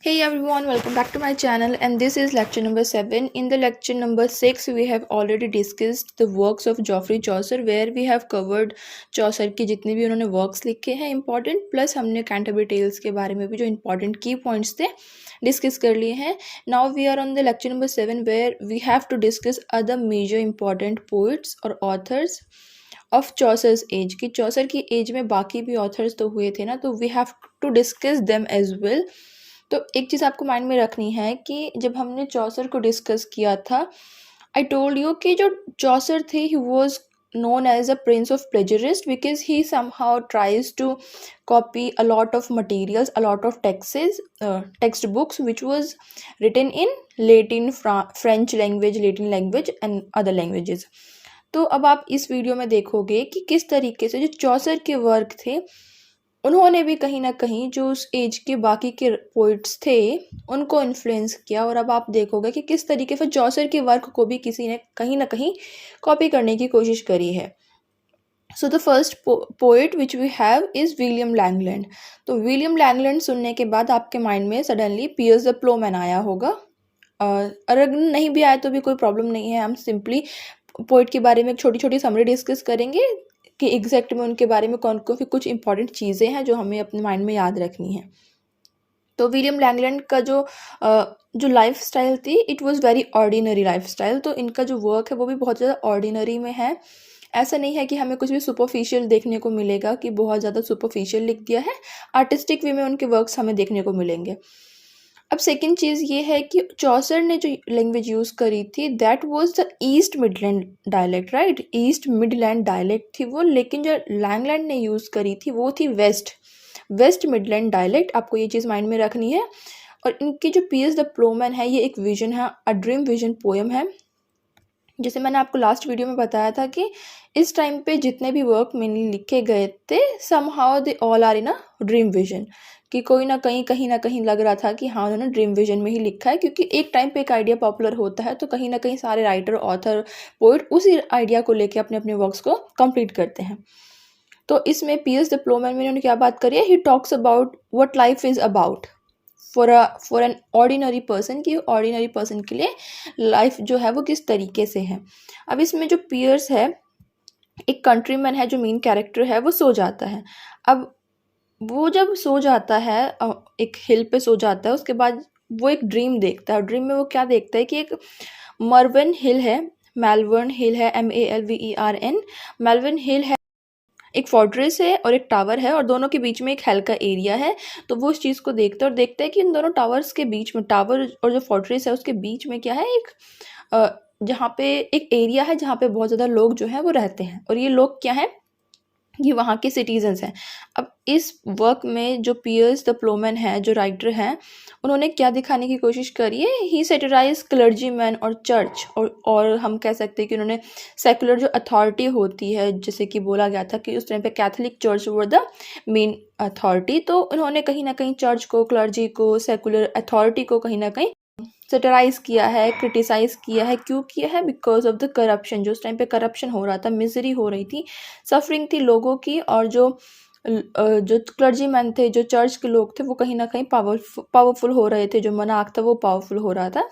Hey everyone, welcome back to my channel, and this is lecture number 7. In the lecture number 6, we have already discussed the works of Geoffrey Chaucer, where we have covered Chaucer के जितने भी उन्होंने works लिखे हैं important, plus हमने Canterbury Tales के बारे में भी जो important key points थे डिस्कस कर लिए हैं. Now we are on the lecture number 7, where we have to discuss other major important poets or authors of Chaucer's age. कि चौसर की एज में बाकी भी ऑथर्स तो हुए थे ना, तो we have to discuss them as well. तो एक चीज़ आपको माइंड में रखनी है कि जब हमने चौसर को डिस्कस किया था, आई टोल्ड यू कि जो चौसर थे he was known as a prince of plagiarist because he somehow tries to copy a lot of materials, a lot of textbooks which was written in Latin, French language, Latin language and other languages. तो अब आप इस video में देखोगे कि किस तरीके से जो चौसर के वर्क थे उन्होंने भी कहीं ना कहीं जो उस एज के बाकी के पोइट्स थे उनको इन्फ्लुएंस किया. और अब आप देखोगे कि किस तरीके से चौसर के वर्क को भी किसी ने कहीं ना कहीं कॉपी करने की कोशिश करी है. So the first poet which we have is William Langland. तो विलियम लैंगलैंड सुनने के बाद आपके माइंड में सडनली पियर्स द प्लोमैन आया होगा. अगर नहीं भी आया तो भी कोई प्रॉब्लम नहीं है, हम सिंपली पोइट के बारे में एक छोटी छोटी समरी डिस्कस करेंगे कि एग्जैक्ट में उनके बारे में कौन कौन सी कुछ इंपॉर्टेंट चीज़ें हैं जो हमें अपने माइंड में याद रखनी है. तो विलियम लैंगलैंड का जो लाइफ स्टाइल थी, it was very ordinary life style. तो इनका जो वर्क है वो भी बहुत ज़्यादा ऑर्डिनरी में है. ऐसा नहीं है कि हमें कुछ भी सुपरफिशियल देखने को मिलेगा कि बहुत ज़्यादा सुपरफिशियल लिख दिया है. आर्टिस्टिक वे में उनके वर्क्स हमें देखने को मिलेंगे. अब सेकंड चीज़ ये है कि चौसर ने जो लैंग्वेज यूज़ करी थी that was the east Midland dialect, right. East Midland dialect थी वो, लेकिन जो लैंगलैंड ने यूज़ करी थी वो थी वेस्ट मिडलैंड डायलेक्ट. आपको ये चीज़ माइंड में रखनी है. और इनकी जो पियर्स द प्लोमैन है, ये एक विजन है, अ ड्रीम विजन पोएम है. जैसे मैंने आपको लास्ट वीडियो में बताया था कि इस टाइम पे जितने भी वर्क मेनली लिखे गए थे, somehow they all are in a dream vision. कि कोई ना कहीं ना कहीं लग रहा था कि हाँ उन्होंने ड्रीम विजन में ही लिखा है, क्योंकि एक टाइम पे एक आइडिया पॉपुलर होता है तो कहीं ना कहीं सारे राइटर, ऑथर, पोइट उसी आइडिया को लेके अपने अपने वर्क्स को कंप्लीट करते हैं. तो इसमें पियर्स द प्लोमैन में उन्होंने क्या बात करी है, he talks about what life is about for an ordinary person. कि ऑर्डिनरी पर्सन के लिए लाइफ जो है वो किस तरीके से है. अब इसमें जो पियर्स है, एक कंट्रीमैन है जो मेन कैरेक्टर है, वो सो जाता है. अब वो जब सो जाता है, एक हिल पे सो जाता है, उसके बाद वो एक ड्रीम देखता है. और ड्रीम में वो क्या देखता है कि एक मेलबर्न हिल है, MELVERN, मेलबर्न हिल है, एक फोर्ट्रेस है और एक टावर है, और दोनों के बीच में एक हेल का एरिया है. तो वो उस चीज़ को देखता है और देखता है कि इन दोनों टावर्स के बीच में, टावर और जो फोर्ट्रेस है उसके बीच में क्या है, एक जहाँ पे एक एरिया है जहाँ पे बहुत ज़्यादा लोग जो हैं वो रहते हैं. और ये लोग क्या हैं, ये वहाँ के सिटीजन्स हैं. अब इस वर्क में जो पियर्स द प्लोमैन है, जो राइटर हैं, उन्होंने क्या दिखाने की कोशिश करी है, ही सेटराइज क्लर्जी मैन और चर्च. और हम कह सकते हैं कि उन्होंने सेकुलर जो अथॉरिटी होती है, जैसे कि बोला गया था कि उस टाइम पे Catholic church were the main authority. तो उन्होंने कहीं ना कहीं चर्च को, क्लर्जी को, सेकुलर अथॉरिटी को कहीं ना कहीं सेटराइज किया है, क्रिटिसाइज किया है. क्यों किया है, बिकॉज ऑफ द करप्शन. जो उस टाइम पे करप्शन हो रहा था, मिजरी हो रही थी, सफरिंग थी लोगों की, और जो क्लर्जी मैन थे, जो चर्च के लोग थे, वो कहीं ना कहीं पावरफुल हो रहे थे. जो मनाक था वो पावरफुल हो रहा था.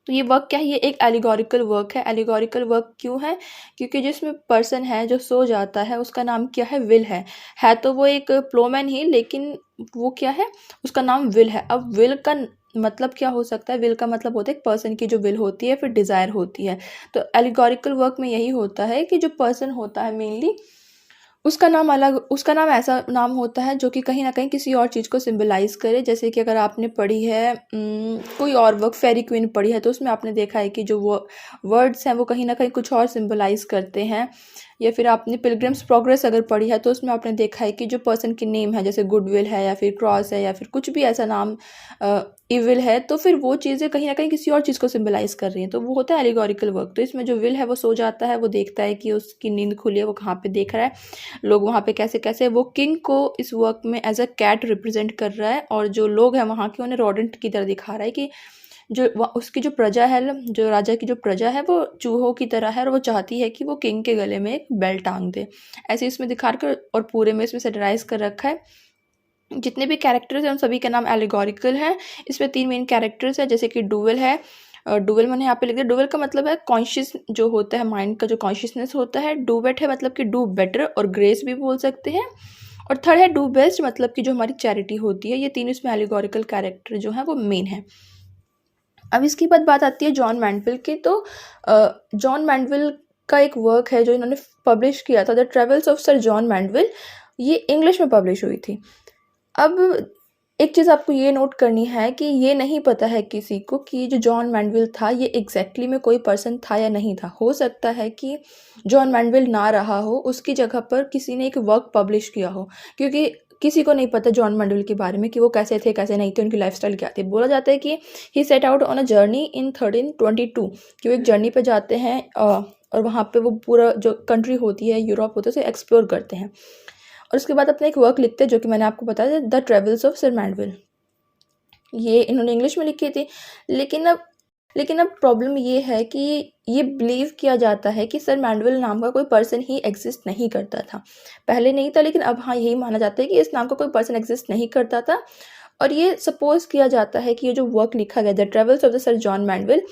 तो ये वर्क क्या है, ये एक एलिगोरिकल वर्क है. एलिगोरिकल वर्क क्यों है, क्योंकि जिसमें पर्सन है जो सो जाता है उसका नाम क्या है, विल है तो वो एक प्लोमैन ही, लेकिन वो क्या है, उसका नाम विल है. अब विल का मतलब क्या हो सकता है, विल का मतलब होता है एक पर्सन की जो विल होती है, फिर डिज़ायर होती है. तो एलिगोरिकल वर्क में यही होता है कि जो पर्सन होता है मेनली, उसका नाम अलग, उसका नाम ऐसा नाम होता है जो कि कहीं ना कहीं किसी और चीज़ को सिंबलाइज करे. जैसे कि अगर आपने पढ़ी है कोई और वर्क, फेरी क्वीन पढ़ी है, तो उसमें आपने देखा है कि जो वो वर्ड्स हैं वो कहीं ना कहीं कुछ और सिंबलाइज करते हैं. या फिर आपने पिलग्रिम्स प्रोग्रेस अगर पढ़ी है, तो उसमें आपने देखा है कि जो पर्सन की नेम है, जैसे गुडविल है या फिर क्रॉस है या फिर कुछ भी ऐसा नाम, इविल है, तो फिर वो चीज़ें कहीं ना कहीं किसी और चीज़ को सिंबलाइज कर रही हैं. तो वो होता है एलिगोरिकल वर्क. तो इसमें जो विल है वो सो जाता है, वो देखता है कि उसकी नींद खुली है, वो कहाँ पे देख रहा है, लोग वहाँ पे कैसे कैसे. वो किंग को इस वर्क में एज अ कैट रिप्रेजेंट कर रहा है, और जो लोग हैं वहाँ के उन्हें रोडेंट की तरह दिखा रहा है. कि जो उसकी जो प्रजा है, जो राजा की जो प्रजा है, वो चूहों की तरह है, और वो चाहती है कि वो किंग के गले में एक बेल टांग दे. ऐसे इसमें दिखा कर, और पूरे में इसमें सेटराइज कर रखा है. जितने भी कैरेक्टर्स हैं उन सभी का नाम एलिगोरिकल है। इसमें 3 मेन कैरेक्टर्स हैं, जैसे कि डुअल है। डुअल मैंने यहाँ पे लिख दिया। डुअल का मतलब है कॉन्शियस जो होता है, माइंड का जो कॉन्शियसनेस होता है। डूबेट है मतलब कि डू बेटर और ग्रेस भी बोल सकते हैं। और थर्ड है डू बेस्ट, मतलब कि जो हमारी चैरिटी होती है। ये तीन इसमें एलिगोरिकल कैरेक्टर जो है वो मेन है। अब इसके बाद बात आती है जॉन मैंडविल की। तो जॉन मैंडविल का एक वर्क है जो इन्होंने पब्लिश किया था, the travels of sir John Mandeville. ये इंग्लिश में पब्लिश हुई थी। अब एक चीज़ आपको ये नोट करनी है कि ये नहीं पता है किसी को कि जो जॉन मैंडविल था ये एग्जैक्टली में कोई पर्सन था या नहीं था। हो सकता है कि जॉन मैंडविल ना रहा हो, उसकी जगह पर किसी ने एक वर्क पब्लिश किया हो, क्योंकि किसी को नहीं पता जॉन मैंडविल के बारे में कि वो कैसे थे कैसे नहीं थे, उनकी लाइफस्टाइल क्या थी। बोला जाता है कि he set out on a journey in 1322, कि वो एक जर्नी पर जाते हैं और वहाँ पे वो पूरा जो कंट्री होती है, यूरोप होता है, उसे एक्सप्लोर करते हैं। और उसके बाद अपना एक वर्क लिखते हैं जो कि मैंने आपको बताया, the travels of sir Mandeville. ये इन्होंने इंग्लिश में लिखी थी। लेकिन अब प्रॉब्लम ये है कि ये बिलीव किया जाता है कि सर मैंडविल नाम का कोई पर्सन ही एग्जिस्ट नहीं करता था। पहले नहीं था, लेकिन अब हाँ यही माना जाता है कि इस नाम का कोई पर्सन एग्जिस्ट नहीं करता था। और ये सपोज किया जाता है कि ये जो वर्क लिखा गया, the travels of the sir John Mandeville,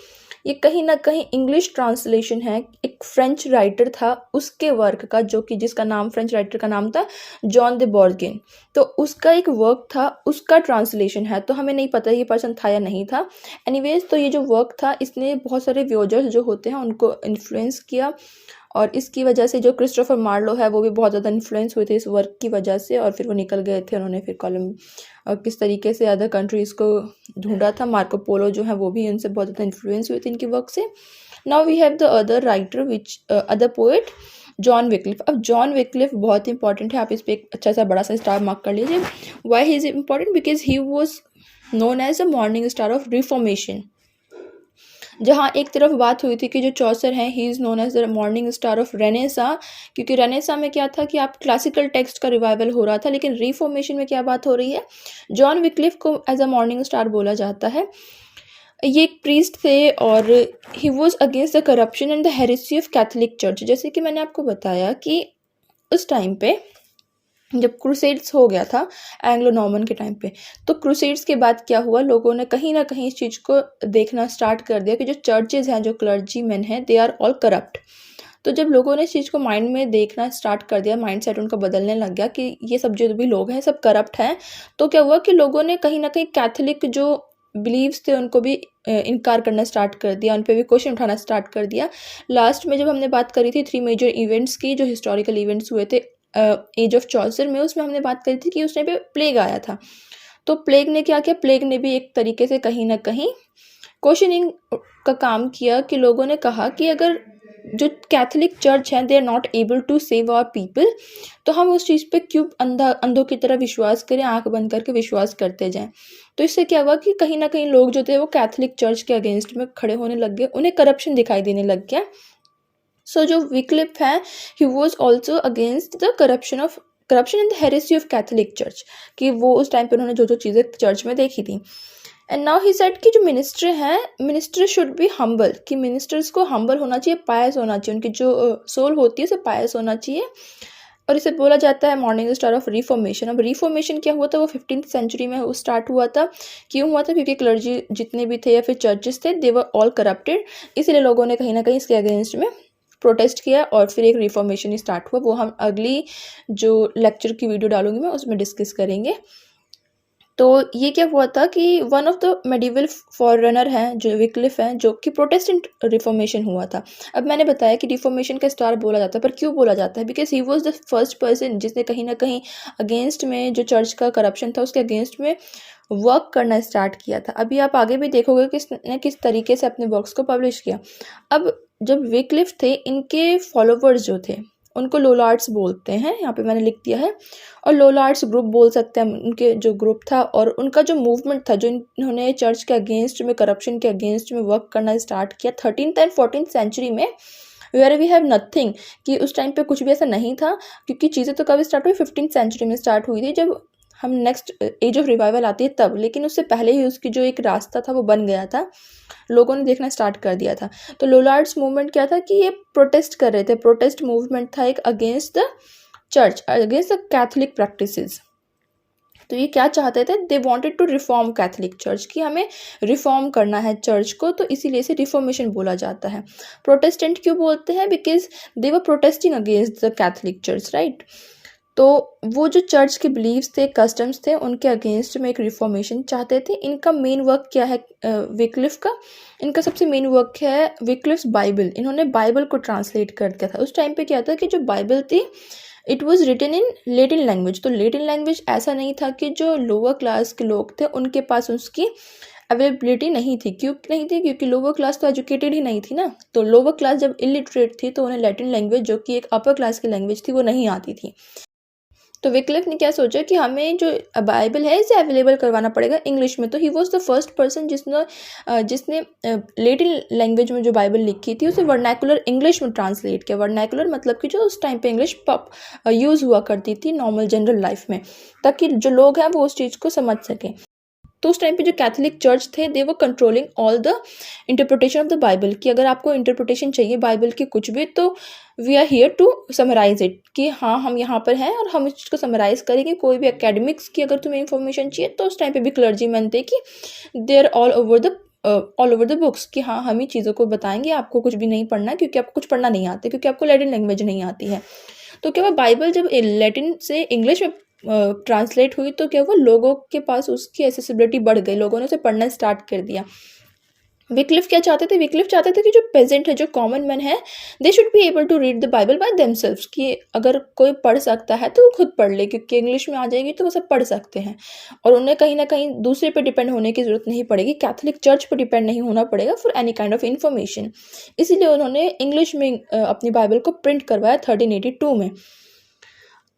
ये कहीं ना कहीं इंग्लिश ट्रांसलेशन है एक फ्रेंच राइटर था उसके वर्क का, जो कि जिसका नाम, फ्रेंच राइटर का नाम था जॉन दे बोर्गिन। तो उसका एक वर्क था, उसका ट्रांसलेशन है। तो हमें नहीं पता ये पर्सन था या नहीं था। एनीवेज, तो ये जो वर्क था इसने बहुत सारे व्यूअर्स जो होते हैं उनको इन्फ्लुएंस किया, और इसकी वजह से जो क्रिस्टोफर मार्लो है वो भी बहुत ज़्यादा इन्फ्लुएंस हुए थे इस वर्क की वजह से, और फिर वो निकल गए थे। उन्होंने फिर किस तरीके से अदर कंट्रीज़ को ढूंढा था। मार्को पोलो जो है वो भी इनसे बहुत ज़्यादा इन्फ्लुएंस हुए थे इनकी वर्क से। Now we have the other writer which other poet John Wycliffe. अब जॉन विक्लिफ बहुत इंपॉर्टेंट है, आप इस पर एक अच्छा सा बड़ा सा स्टार मार्क कर लीजिए। Why he is important? Because he was known as a morning star of reformation. जहाँ एक तरफ बात हुई थी कि जो चौसर हैं he is known as the morning star of renaissance, क्योंकि रेनेसा में क्या था कि आप क्लासिकल टेक्स्ट का रिवाइवल हो रहा था। लेकिन रिफॉर्मेशन में क्या बात हो रही है, जॉन विक्लिफ को एज अ मॉर्निंग स्टार बोला जाता है। ये एक प्रीस्ट थे और he was against the corruption and the heresy of Catholic church. जैसे कि मैंने आपको बताया कि उस टाइम पे जब क्रूसेड्स हो गया था एंग्लो नॉर्मन के टाइम पे, तो क्रूसेड्स के बाद क्या हुआ, लोगों ने कहीं ना कहीं इस चीज़ को देखना स्टार्ट कर दिया कि जो चर्चेज हैं, जो क्लर्जी मैन हैं, दे आर ऑल करप्ट। तो जब लोगों ने इस चीज़ को माइंड में देखना स्टार्ट कर दिया, माइंड सेट उनका बदलने लग गया कि ये सब जो भी लोग हैं सब करप्ट हैं, तो क्या हुआ कि लोगों ने कहीं ना कहीं कैथोलिक जो बिलीव्स थे उनको भी इनकार करना स्टार्ट कर दिया, उन पर भी क्वेश्चन उठाना स्टार्ट कर दिया। लास्ट में जब हमने बात करी थी 3 मेजर इवेंट्स की, जो हिस्टोरिकल इवेंट्स हुए थे एज ऑफ चौसर में, उसमें हमने बात करी थी कि उस टाइम पे प्लेग आया था। तो प्लेग ने क्या किया, प्लेग ने भी एक तरीके से कहीं ना कहीं क्वेश्चनिंग का काम किया कि लोगों ने कहा कि अगर जो कैथोलिक चर्च है they are not able to save our people, तो हम उस चीज़ पे क्यों अंधों की तरह विश्वास करें, आंख बंद करके विश्वास करते जाएं। तो इससे क्या हुआ कि कहीं ना कहीं लोग जो थे वो कैथोलिक चर्च के अगेंस्ट में खड़े होने लग गए, उन्हें करप्शन दिखाई देने लग गया। सो जो विक्लिफ है he was also against the corruption and the heresy of Catholic church, कि वो उस टाइम पे उन्होंने जो जो चीज़ें चर्च में देखी थी। एंड नाउ ही सेड कि जो मिनिस्टर हैं, मिनिस्टर शुड बी हम्बल, कि मिनिस्टर्स को हम्बल होना चाहिए, पायस होना चाहिए, उनकी जो सोल होती है उसे पायस होना चाहिए। और इसे बोला जाता है मॉर्निंग स्टार ऑफ रिफॉर्मेशन। अब रिफॉर्मेशन क्या हुआ था, वो 15th सेंचुरी में स्टार्ट हुआ था। क्यों हुआ था, क्योंकि क्लर्जी जितने भी थे या फिर चर्चेस थे, दे वर ऑल करप्टेड, इसलिए लोगों ने कहीं ना कहीं इसके अगेंस्ट में प्रोटेस्ट किया और फिर एक रिफॉर्मेशन स्टार्ट हुआ। वो हम अगली जो लेक्चर की वीडियो डालूंगी मैं उसमें डिस्कस करेंगे। तो ये क्या हुआ था कि वन ऑफ द मेडिवल फॉररनर हैं जो विक्लिफ हैं, जो कि प्रोटेस्टेंट रिफॉर्मेशन हुआ था। अब मैंने बताया कि रिफॉर्मेशन का स्टार बोला जाता है, पर क्यों बोला जाता है, because he was the first person जिसने कहीं ना कहीं अगेंस्ट में जो चर्च का करप्शन था उसके अगेंस्ट में वर्क करना स्टार्ट किया था। अभी आप आगे भी देखोगे कि इसने किस तरीके से अपने वर्क्स को पब्लिश किया। अब जब विक्लिफ थे, इनके फॉलोवर्स जो थे उनको लोलार्ड्स बोलते हैं, यहाँ पे मैंने लिख दिया है, और लोलार्ड्स ग्रुप बोल सकते हैं उनके जो ग्रुप था। और उनका जो मूवमेंट था, जो इन्होंने चर्च के अगेंस्ट में, करप्शन के अगेंस्ट में वर्क करना स्टार्ट किया 13th एंड 14th सेंचुरी में, वेयर वी हैव नथिंग, कि उस टाइम पे कुछ भी ऐसा नहीं था, क्योंकि चीज़ें तो कब स्टार्ट हुई, 15th सेंचुरी में स्टार्ट हुई थी, जब हम नेक्स्ट एज ऑफ रिवाइवल आती है तब। लेकिन उससे पहले ही उसकी जो एक रास्ता था वो बन गया था, लोगों ने देखना स्टार्ट कर दिया था। तो लोलार्ड्स मूवमेंट क्या था कि ये प्रोटेस्ट कर रहे थे, प्रोटेस्ट मूवमेंट था एक against the church, against the Catholic practices. तो ये क्या चाहते थे, they wanted to reform Catholic church, कि हमें रिफॉर्म करना है चर्च को, तो इसीलिए इसे रिफॉर्मेशन बोला जाता है। प्रोटेस्टेंट क्यों बोलते हैं, because they were protesting against the Catholic church, right. तो वो जो चर्च के बिलीव्स थे, कस्टम्स थे, उनके अगेंस्ट में एक रिफॉर्मेशन चाहते थे। इनका मेन वर्क क्या है विक्लिफ का, इनका सबसे मेन वर्क है विक्लिफ्स बाइबल। इन्होंने बाइबल को ट्रांसलेट कर दिया था। उस टाइम पे क्या था कि जो बाइबल थी it was written in Latin language. तो लेटिन लैंग्वेज ऐसा नहीं था कि जो लोअर क्लास के लोग थे उनके पास उसकी अवेलेबिलिटी नहीं थी। क्यों नहीं थी, क्योंकि लोअर क्लास तो एजुकेटेड ही नहीं थी ना। तो लोअर क्लास जब इलिटरेट थी तो उन्हें लैटिन लैंग्वेज, जो कि एक अपर क्लास की लैंग्वेज थी, वो नहीं आती थी। तो विक्लिफ ने क्या सोचा कि हमें जो बाइबल है इसे अवेलेबल करवाना पड़ेगा इंग्लिश में। तो he was the first person जिसने लेटिन लैंग्वेज में जो बाइबल लिखी थी उसे वर्नैकुलर इंग्लिश में ट्रांसलेट किया। वर्नैकुलर मतलब कि जो उस टाइम पे इंग्लिश यूज़ हुआ करती थी नॉर्मल जनरल लाइफ में, ताकि जो लोग हैं वो उस चीज़ को समझ सकें। तो उस टाइम पे जो कैथलिक चर्च थे they were controlling all the interpretation of the Bible, कि अगर आपको इंटरप्रिटेशन चाहिए बाइबल की कुछ भी, तो we are here to summarise it, कि हाँ हम यहाँ पर हैं और हम इस चीज़ को समराइज करेंगे। कोई भी एकेडमिक्स की अगर तुम्हें इन्फॉर्मेशन चाहिए तो उस टाइम पे भी क्लर्जी मैन थे कि they are all over the books, कि हाँ हम ही चीज़ों को बताएंगे, आपको कुछ भी नहीं पढ़ना क्योंकि आपको कुछ पढ़ना नहीं आता, क्योंकि आपको लैटिन लैंग्वेज नहीं आती है। तो क्या हुआ, बाइबल जब लैटिन से इंग्लिश में ट्रांसलेट हुई तो क्या हुआ, लोगों के पास उसकी एसेसिबिलिटी बढ़ गई, लोगों ने उसे पढ़ना स्टार्ट कर दिया। विक्लिफ क्या चाहते थे, विक्लिफ चाहते थे कि जो पेजेंट है, जो कॉमन मैन है, they should be able to read the Bible by themselves, कि अगर कोई पढ़ सकता है तो वो खुद पढ़ ले, क्योंकि इंग्लिश में आ जाएगी तो वो सब पढ़ सकते हैं और उन्हें कहीं ना कहीं दूसरे पे डिपेंड होने की जरूरत नहीं पड़ेगी, कैथलिक चर्च पर डिपेंड नहीं होना पड़ेगा for any kind of information. इसीलिए उन्होंने इंग्लिश में अपनी बाइबल को प्रिंट करवाया 1382 में।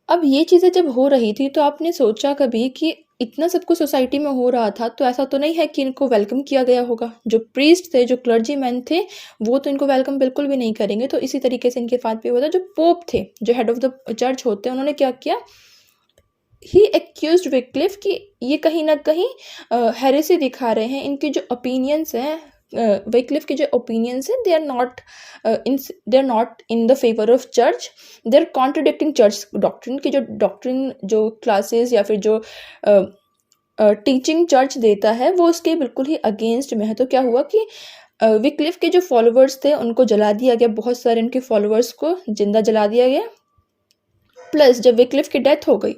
अब ये चीज़ें जब हो रही थी तो आपने सोचा कभी कि इतना सब कुछ सोसाइटी में हो रहा था, तो ऐसा तो नहीं है कि इनको वेलकम किया गया होगा। जो प्रीस्ट थे, जो क्लर्जी मैन थे, वो तो इनको वेलकम बिल्कुल भी नहीं करेंगे। तो इसी तरीके से इनके साथ भी हुआ था। जो पोप थे, जो हेड ऑफ द चर्च होते हैं, उन्होंने क्या किया, ही एक्यूज्ड विक्लिफ कि ये कहीं ना कहीं हेरेसी दिखा रहे हैं। इनके जो ओपिनियंस हैं, विक्लिफ के जो ओपिनियंस हैं, they are not in the favour of church, they are contradicting church doctrine. की जो डॉक्ट्रिन, जो क्लासेस या फिर जो टीचिंग चर्च देता है वो उसके बिल्कुल ही अगेंस्ट में है। तो क्या हुआ कि विक्लिफ के जो फॉलोअर्स थे उनको जला दिया गया, बहुत सारे उनके फॉलोअर्स को जिंदा जला दिया गया। प्लस जब विक्लिफ की डेथ हो गई,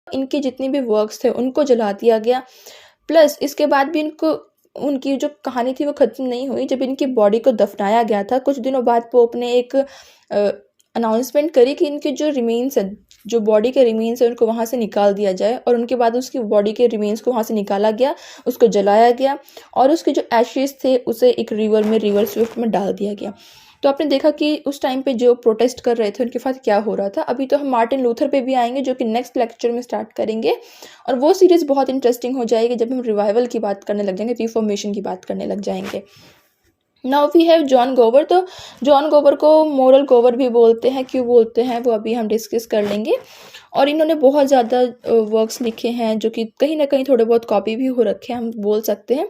इनके जितने भी वर्क्स थे उनको जला दिया गया। प्लस इसके बाद भी इनको, उनकी जो कहानी थी वो ख़त्म नहीं हुई। जब इनकी बॉडी को दफनाया गया था, कुछ दिनों बाद पोप ने एक अनाउंसमेंट करी कि इनके जो रिमेन्स हैं, जो बॉडी के रिमेन्स हैं, उनको वहाँ से निकाल दिया जाए। और उनके बाद उसकी बॉडी के रिमेन्स को वहाँ से निकाला गया, उसको जलाया गया और उसके जो एशेस थे उसे एक रिवर स्विफ्ट में डाल दिया गया। तो आपने देखा कि उस टाइम पे जो प्रोटेस्ट कर रहे थे उनके साथ क्या हो रहा था। अभी तो हम मार्टिन लूथर पे भी आएंगे, जो कि नेक्स्ट लेक्चर में स्टार्ट करेंगे, और वो सीरीज़ बहुत इंटरेस्टिंग हो जाएगी जब हम रिवाइवल की बात करने लग जाएंगे, रिफॉर्मेशन की बात करने लग जाएंगे। नाउ वी हैव जॉन गोवर। तो जॉन गोवर को मोरल गोवर भी बोलते हैं। क्यों बोलते हैं वो अभी हम डिस्कस कर लेंगे। और इन्होंने बहुत ज़्यादा वर्क्स लिखे हैं जो कि कहीं ना कहीं थोड़े बहुत कॉपी भी हो रखे हैं, हम बोल सकते हैं।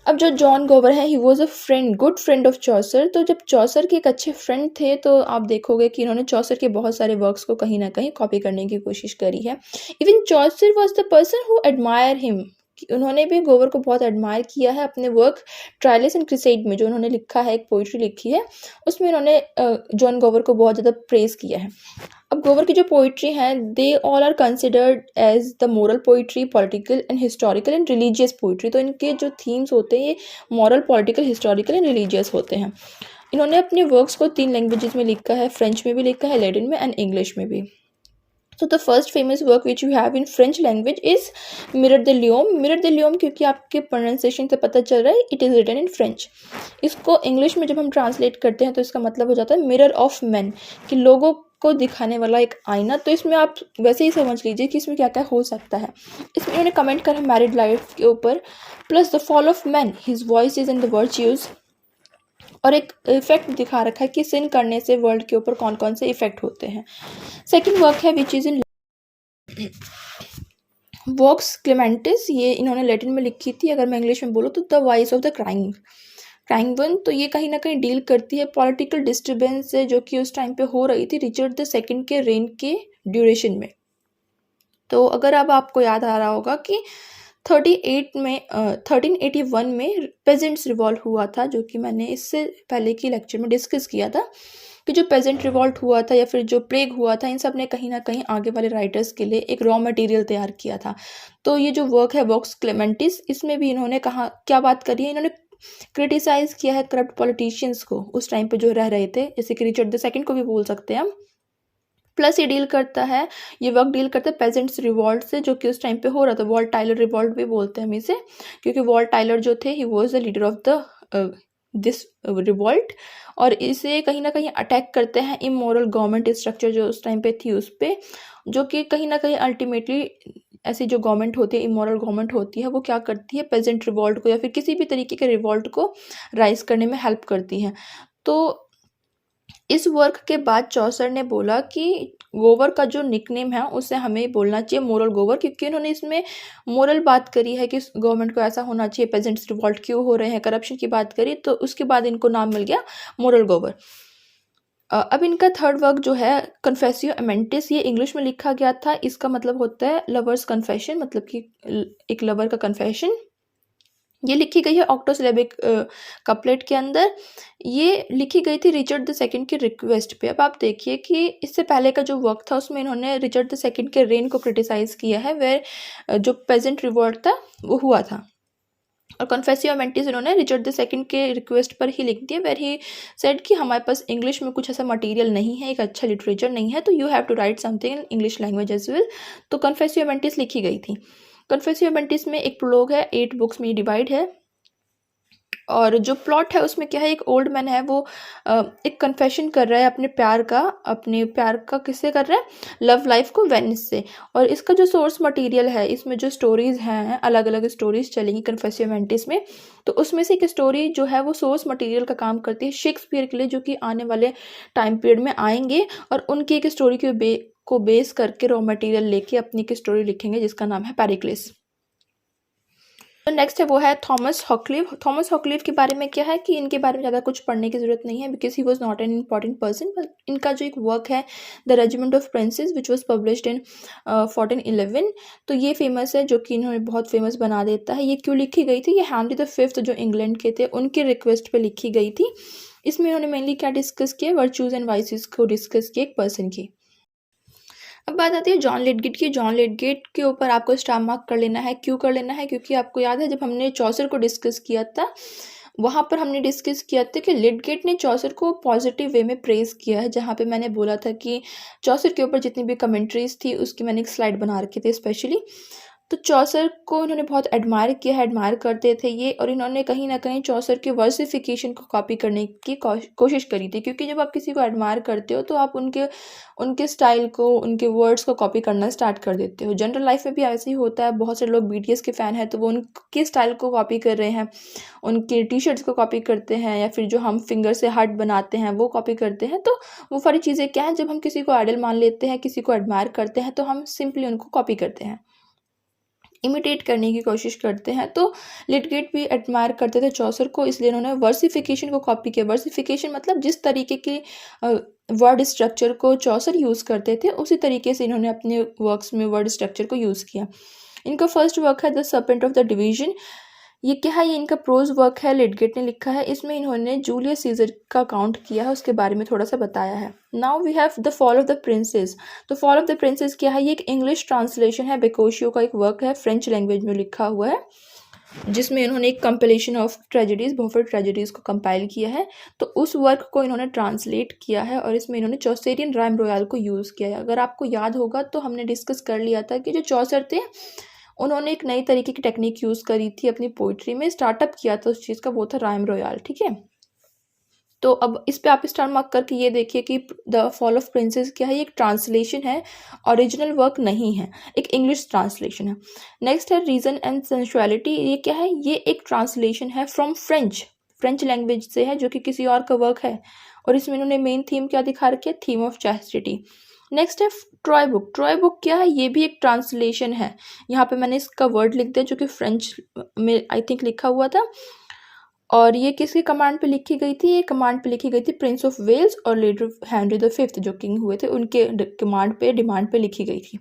अब जो जॉन गोवर है, he was a friend, good friend of चौसर। तो जब चौसर के एक अच्छे फ्रेंड थे तो आप देखोगे कि इन्होंने चौसर के बहुत सारे वर्क्स को कहीं ना कहीं कॉपी करने की कोशिश करी है। Even Chaucer was the person who admire him, उन्होंने भी गोवर को बहुत एडमायर किया है अपने वर्क ट्रायलिस एंड क्रिसेड में। जो उन्होंने लिखा है, एक पोइट्री लिखी है, उसमें उन्होंने जॉन गोवर को बहुत ज़्यादा प्रेज किया है। अब गोवर की जो पोइट्री है, they all are considered as the moral poetry, political and historical and religious poetry. तो इनके जो थीम्स होते हैं ये moral, political, historical and religious होते हैं। इन्होंने अपने वर्क्स को 3 लैंग्वेजेस में लिखा है, फ्रेंच में भी लिखा है, लैटिन में एंड इंग्लिश में भी। So the first famous work which you have in French language is Mirror de Lyon. Mirror de Lyon, क्योंकि आपके प्रोनाउंसिएशन से पता चल रहा है, it is written in French. इसको इंग्लिश में जब हम ट्रांसलेट करते हैं तो इसका मतलब हो जाता है मिरर ऑफ मैन, कि लोगों को दिखाने वाला एक आईना। तो इसमें आप वैसे ही समझ लीजिए कि इसमें क्या क्या हो सकता है। इसमें उन्होंने कमेंट करा मैरिड लाइफ के ऊपर, plus the fall of man, his voice is and the virtues, और एक इफेक्ट दिखा रखा है कि सिन करने से वर्ल्ड के ऊपर कौन कौन से इफेक्ट होते हैं। सेकेंड वर्क है विच इज़ इन वॉक्स क्लेमेंटिस। ये इन्होंने लैटिन में लिखी थी, अगर मैं इंग्लिश में बोलूँ तो the voice of the crying one. तो ये कहीं ना कहीं डील करती है पॉलिटिकल डिस्टर्बेंस से जो कि उस टाइम पे हो रही थी रिचर्ड II के रेन के ड्यूरेशन में। तो अगर अब आपको याद आ रहा होगा कि 1381 में पेजेंट्स रिवॉल्ट हुआ था, जो कि मैंने इससे पहले की लेक्चर में डिस्कस किया था कि जो पेजेंट रिवॉल्ट हुआ था या फिर जो प्लेग हुआ था, इन सब ने कहीं ना कहीं आगे वाले राइटर्स के लिए एक रॉ मटेरियल तैयार किया था। तो ये जो वर्क है वॉक्स क्लेमेंटिस, इसमें भी इन्होंने कहा क्या बात करी है, इन्होंने क्रिटिसाइज किया है करप्ट पॉलिटिशियंस को उस टाइम पे जो रह रहे थे, जैसे कि रिचर्ड द सेकंड को भी बोल सकते हैं हम। प्लस ये डील करता है, ये वर्क डील करता है पेजेंट्स रिवॉल्ट से, जो कि उस टाइम पे हो रहा था। वॉल्ट टाइलर रिवॉल्ट भी बोलते हैं हम इसे, क्योंकि वॉल्ट टाइलर जो थे he was the leader of the this revolt, और इसे कहीं ना कहीं अटैक करते हैं इमोरल गवर्नमेंट स्ट्रक्चर जो उस टाइम पे थी उस पर, जो कि कहीं ना कहीं अल्टीमेटली ऐसी जो गवर्नमेंट होती है, इमोरल गवर्नमेंट होती है, वो क्या करती है, पेजेंट रिवॉल्ट को या फिर किसी भी तरीके के रिवॉल्ट को राइज करने में हेल्प करती है। तो इस वर्क के बाद चौसर ने बोला कि गोवर का जो निकनेम है उसे हमें बोलना चाहिए मोरल गोवर, क्योंकि उन्होंने इसमें मोरल बात करी है कि गवर्नमेंट को ऐसा होना चाहिए, पेजेंट्स रिवॉल्ट क्यों हो रहे हैं, करप्शन की बात करी, तो उसके बाद इनको नाम मिल गया मोरल गोवर। अब इनका थर्ड वर्क जो है कन्फेसियो एमेंटिस, ये इंग्लिश में लिखा गया था। इसका मतलब होता है लवर्स कन्फेशन, मतलब कि एक लवर का कन्फेशन। ये लिखी गई है ऑक्टोसिलेबिक कपलेट के अंदर। ये लिखी गई थी रिचर्ड द सेकंड की रिक्वेस्ट पे। अब आप देखिए कि इससे पहले का जो वर्क था उसमें इन्होंने रिचर्ड द सेकंड के रेन को क्रिटिसाइज किया है, वेयर जो पेजेंट रिवॉल्ट था वो हुआ था। और कन्फेसियो मेंटिस इन्होंने रिचर्ड द सेकंड के रिक्वेस्ट पर ही लिख दिया, वेर ही सेड कि हमारे पास इंग्लिश में कुछ ऐसा मटेरियल नहीं है, एक अच्छा लिटरेचर नहीं है, तो you have to write something in English language as well. तो कन्फेसियो मेंटिस लिखी गई थी। कन्फेसियो मेंटिस में एक प्रोलॉग है, 8 बुक्स में डिवाइड है, और जो प्लॉट है उसमें क्या है, एक ओल्ड मैन है, वो एक कन्फेशन कर रहा है अपने प्यार का किससे कर रहा है, लव लाइफ को वेनिस से। और इसका जो सोर्स मटेरियल है, इसमें जो स्टोरीज हैं, अलग अलग स्टोरीज चलेंगी कन्फेसियो मेंटिस में, तो उसमें से एक स्टोरी जो है वो सोर्स मटेरियल का काम करती है शेक्सपियर के लिए, जो कि आने वाले टाइम पीरियड में आएंगे और उनकी एक स्टोरी को बेस करके रॉ मटेरियल लेके अपनी एक स्टोरी लिखेंगे जिसका नाम है पेरिक्लिस। तो नेक्स्ट है वो है थॉमस हॉकलिफ। थॉमस हॉकलिफ के बारे में क्या है कि इनके बारे में ज़्यादा कुछ पढ़ने की जरूरत नहीं है, because he was not an important person. But इनका जो एक वर्क है the regiment of princess which was published in 1411, तो ये फेमस है, जो कि इन्होंने बहुत फेमस बना देता है। ये क्यों लिखी गई थी, ये हेनरी द फिफ्थ जो इंग्लैंड के थे उनकी रिक्वेस्ट पे लिखी गई थी। इसमें उन्होंने मेनली क्या डिस्कस किया, वर्चूज एंड वाइसेस को डिस्कस किया एक पर्सन की। अब बात आती है जॉन लिडगेट की। जॉन लिडगेट के ऊपर आपको स्टार मार्क कर लेना है। क्यों कर लेना है, क्योंकि आपको याद है जब हमने चौसर को डिस्कस किया था, वहाँ पर हमने डिस्कस किया था कि लिडगेट ने चौसर को पॉजिटिव वे में प्रेज किया है, जहाँ पे मैंने बोला था कि चौसर के ऊपर जितनी भी कमेंट्रीज थी उसकी मैंने एक स्लाइड बना रखी थी स्पेशली। तो चौसर को इन्होंने बहुत एडमायर किया है, एडमायर करते थे ये, और इन्होंने कहीं ना कहीं चौसर के वर्सिफिकेशन को कॉपी करने की कोशिश करी थी, क्योंकि जब आप किसी को एडमायर करते हो तो आप उनके स्टाइल को, उनके वर्ड्स को कॉपी करना स्टार्ट कर देते हो। जनरल लाइफ में भी ऐसे ही होता है। बहुत सारे लोग बीटीएस के फ़ैन हैं तो वो उनके स्टाइल को कॉपी कर रहे हैं, उनके टी शर्ट्स को कॉपी करते हैं, या फिर जो हम फिंगर से हार्ट बनाते हैं वो कॉपी करते हैं। तो वो सारी चीज़ें क्या है, जब हम किसी को आइडल मान लेते हैं, किसी को एडमायर करते हैं, तो हम सिंपली उनको कॉपी करते हैं, इमिटेट करने की कोशिश करते हैं। तो लिटगेट भी एडमायर करते थे चौसर को, इसलिए उन्होंने वर्सिफिकेशन को कॉपी किया। वर्सिफिकेशन मतलब जिस तरीके की वर्ड स्ट्रक्चर को चौसर यूज़ करते थे उसी तरीके से इन्होंने अपने वर्क्स में वर्ड स्ट्रक्चर को यूज़ किया। इनका फर्स्ट वर्क है the serpent of the division. ये क्या है, ये इनका प्रोज वर्क है, लिटगेट ने लिखा है। इसमें इन्होंने जूलियस सीजर का अकाउंट किया है, उसके बारे में थोड़ा सा बताया है। Now we have the fall of the princes. तो फॉल ऑफ द प्रिंसेस क्या है, ये एक इंग्लिश ट्रांसलेशन है, बेकोशियो का एक वर्क है, फ्रेंच लैंग्वेज में लिखा हुआ है, जिसमें इन्होंने एक कंपिलेशन ऑफ ट्रेजेडीज, बहुत सारी ट्रेजेडीज को कंपाइल किया है। तो उस वर्क को इन्होंने ट्रांसलेट किया है और इसमें इन्होंने चौसेरियन राइम रॉयल को यूज़ किया है। अगर आपको याद होगा तो हमने डिस्कस कर लिया था कि जो चौसर थे उन्होंने एक नई तरीके की टेक्निक यूज़ करी थी अपनी पोइट्री में, स्टार्टअप किया था उस चीज़ का, वो था राइम रॉयल। ठीक है, तो अब इस पे आप स्टार मार्क करके ये देखिए कि द फॉल ऑफ प्रिंसेस क्या है, ये एक ट्रांसलेशन है, ओरिजिनल वर्क नहीं है, एक इंग्लिश ट्रांसलेशन है। नेक्स्ट है रीजन एंड सेंसुअलिटी। ये क्या है, ये एक ट्रांसलेशन है फ्रॉम फ्रेंच लैंग्वेज से है, जो कि किसी और का वर्क है, और इसमें इन्होंने मेन थीम क्या दिखा रखी है, थीम ऑफ चैस्टिटी। नेक्स्ट है ट्रॉय बुक। ट्रॉय बुक क्या है, ये भी एक ट्रांसलेशन है। यहाँ पे मैंने इसका वर्ड लिख दिया जो कि फ्रेंच में आई थिंक लिखा हुआ था, और ये किसके कमांड पे लिखी गई थी, ये कमांड पे लिखी गई थी प्रिंस ऑफ वेल्स और लेटर हेनरी द फिफ्थ जो किंग हुए थे उनके कमांड पे, डिमांड पे लिखी गई थी।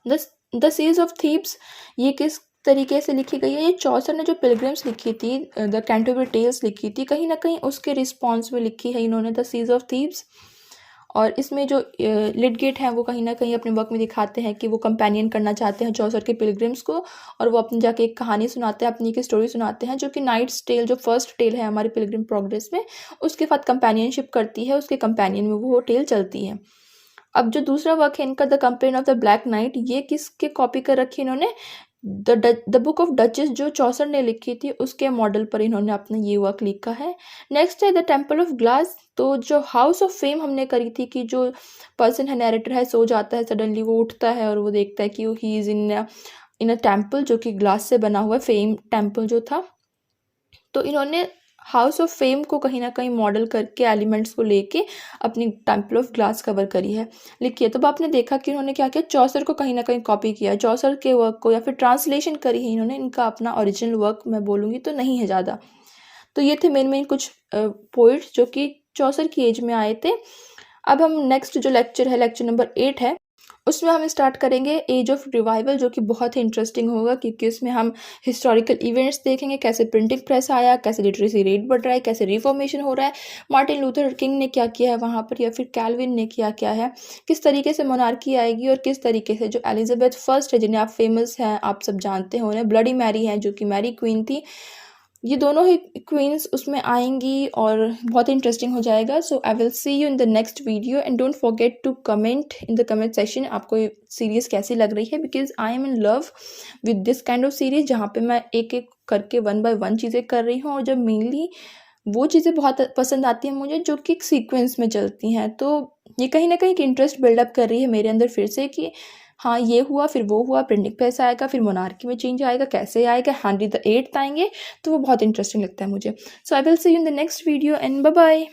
द सीज ऑफ थीब्स ये किस तरीके से लिखी गई है? ये चौसर ने जो पिलग्रिम्स लिखी थी, द कैंटरबरी टेल्स लिखी थी, कहीं ना कहीं उसके रिस्पॉन्स में लिखी है इन्होंने द सीज ऑफ थीब्स। और इसमें जो लिडगेट हैं वो कहीं ना कहीं अपने वर्क में दिखाते हैं कि वो कंपेनियन करना चाहते हैं चौसर के पिलग्रिम्स को, और वो अपने जाके एक कहानी सुनाते हैं, अपनी एक स्टोरी सुनाते हैं, जो कि नाइट्स टेल, जो फर्स्ट टेल है हमारे पिलग्रिम प्रोग्रेस में, उसके साथ कंपेनियनशिप करती है, उसके कंपेनियन में वो टेल चलती है। अब जो दूसरा वर्क है इनका, the complain of the black night, ये किसके कॉपी कर रखी है इन्होंने? द बुक ऑफ डचेस जो चौसर ने लिखी थी उसके मॉडल पर इन्होंने अपना ये वर्क लिखा है। नेक्स्ट है द टेम्पल ऑफ ग्लास। तो जो हाउस ऑफ फेम हमने करी थी कि जो पर्सन है, नैरेटर है, सो जाता है, सडनली वो उठता है और वो देखता है कि he is in a temple जो कि ग्लास से बना हुआ है, फेम टेम्पल जो था। तो इन्होंने हाउस ऑफ फेम को कहीं ना कहीं मॉडल करके एलिमेंट्स को लेके अपनी टेम्पल ऑफ ग्लास कवर करी है, लिखी है। तो आपने देखा कि उन्होंने क्या किया, चौसर को कहीं ना कहीं कॉपी किया है, चौसर के वर्क को, या फिर ट्रांसलेशन करी है इन्होंने, इनका अपना ओरिजिनल वर्क मैं बोलूँगी तो नहीं है ज़्यादा। तो ये थे मेन कुछ पोइट्स जो कि चौसर की एज में आए थे। अब हम नेक्स्ट जो लेक्चर है, लेक्चर नंबर 8 है, उसमें हम स्टार्ट करेंगे एज ऑफ रिवाइवल, जो कि बहुत ही इंटरेस्टिंग होगा क्योंकि उसमें हम हिस्टोरिकल इवेंट्स देखेंगे, कैसे प्रिंटिंग प्रेस आया, कैसे लिटरेसी रेट बढ़ रहा है, कैसे रिफॉर्मेशन हो रहा है, मार्टिन लूथर किंग ने क्या किया है वहाँ पर, या फिर कैल्विन ने क्या है, किस तरीके से मोनार्की आएगी, और किस तरीके से जो एलिजाबेथ फर्स्ट है, जिन्हें आप फेमस हैं, आप सब जानते हो उन्हें, ब्लडी मैरी हैं जो कि मैरी क्वीन थी, ये दोनों ही क्वींस उसमें आएंगी और बहुत इंटरेस्टिंग हो जाएगा। So I will see you in the next video and don't forget to comment in the comment section आपको ये सीरीज़ कैसी लग रही है, because I am in love with this kind of series जहाँ पे मैं एक एक करके 1 by 1 चीज़ें कर रही हूँ, और जब मेनली वो चीज़ें बहुत पसंद आती हैं मुझे जो कि एक सीक्वेंस में चलती हैं। तो ये कहीं ना कहीं एक इंटरेस्ट बिल्डअप कर रही है मेरे अंदर फिर से कि हाँ ये हुआ, फिर वो हुआ, प्रिंटिंग प्रेस आएगा, फिर मोनार्की में चेंज आएगा, कैसे आएगा, हेनरी द 8th आएंगे, तो वो बहुत इंटरेस्टिंग लगता है मुझे। So I will see you in the next video and bye bye.